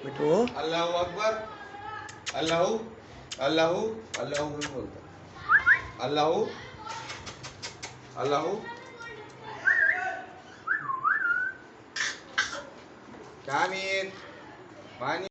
मिठू अल्लाहू अकबर. अल्लाहू अल्लाहू अल्लाहू म्हणून बोलतो. अल्लाहू अल्लाहू. कामिल पाणी.